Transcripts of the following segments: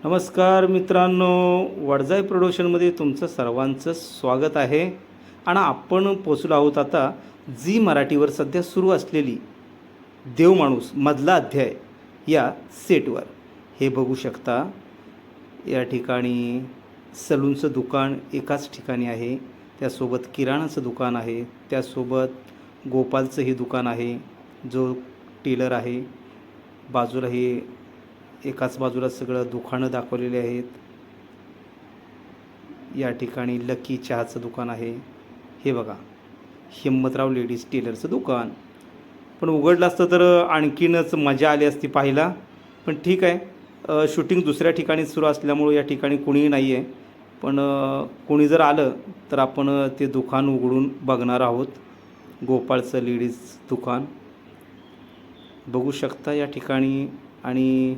नमस्कार मित्रांनो, वडजाई प्रोडक्शनमध्ये तुमचं सर्वांचं स्वागत आहे. आणि आपण पोचलो आहोत आता झी मराठीवर सध्या सुरू असलेली देव माणूस मधला अध्याय या सेटवर. हे बघू शकता, या ठिकाणी सलूनचं दुकान एकाच ठिकाणी आहे, त्यासोबत किराणाचं दुकान आहे, त्यासोबत गोपालचं हे दुकान आहे जो टेलर आहे. बाजूला हे एकाच बाजूला सगळं दुकानं दाखवलेली आहेत. या ठिकाणी लकी चहाचं दुकान आहे. हे बघा, हिम्मतराव लेडीज टेलरचं दुकान. पण उघडलं असतं तर आणखीनच मजा आली असती पाहायला. पण ठीक आहे, शूटिंग दुसऱ्या ठिकाणी सुरू असल्यामुळं या ठिकाणी कुणीही नाही आहे. पण कोणी जर आलं तर आपण ते दुकान उघडून बघणार आहोत. गोपाळचं लेडीज दुकान बघू शकता या ठिकाणी. आणि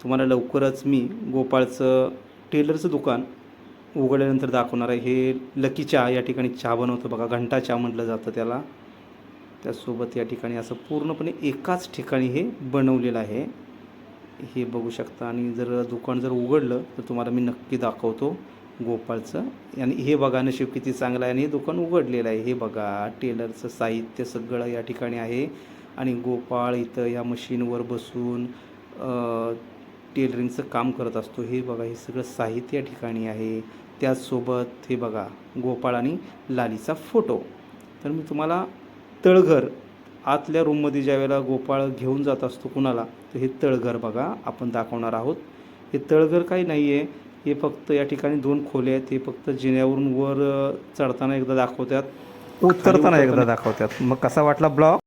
तुम्हाला लवकरच मी गोपाळचं टेलरचं दुकान उघडल्यानंतर दाखवणार आहे. हे लकी चहा या ठिकाणी चहा बनवतं बघा, घंटा चहा म्हटलं जातं त्याला. त्यासोबत या ठिकाणी असं पूर्णपणे एकाच ठिकाणी हे बनवलेलं आहे, हे बघू शकता. आणि जर दुकान जर उघडलं तर तुम्हाला मी नक्की दाखवतो गोपाळचं. आणि हे बघा, नशीब किती चांगलं आहे आणि हे दुकान उघडलेलं आहे. हे बघा, टेलरचं साहित्य सगळं या ठिकाणी आहे. आणि गोपाळ इथं या मशीनवर बसून टेलरिंगचं काम करत असतो. हे बघा, हे सगळं साहित्य या ठिकाणी आहे. त्याचसोबत हे बघा, गोपाळ आणि लालीचा फोटो. तर मी तुम्हाला तळघर आतल्या रूममध्ये ज्यावेळेला गोपाळ घेऊन जात असतो कुणाला, तर हे तळघर बघा आपण दाखवणार आहोत. हे तळघर काही नाही आहे, हे फक्त या ठिकाणी 2 खोल्या आहेत. हे फक्त जिन्यावरून वर चढताना एकदा दाखवतात, उतरताना एकदा दाखवतात. मग कसा वाटला ब्लॉग?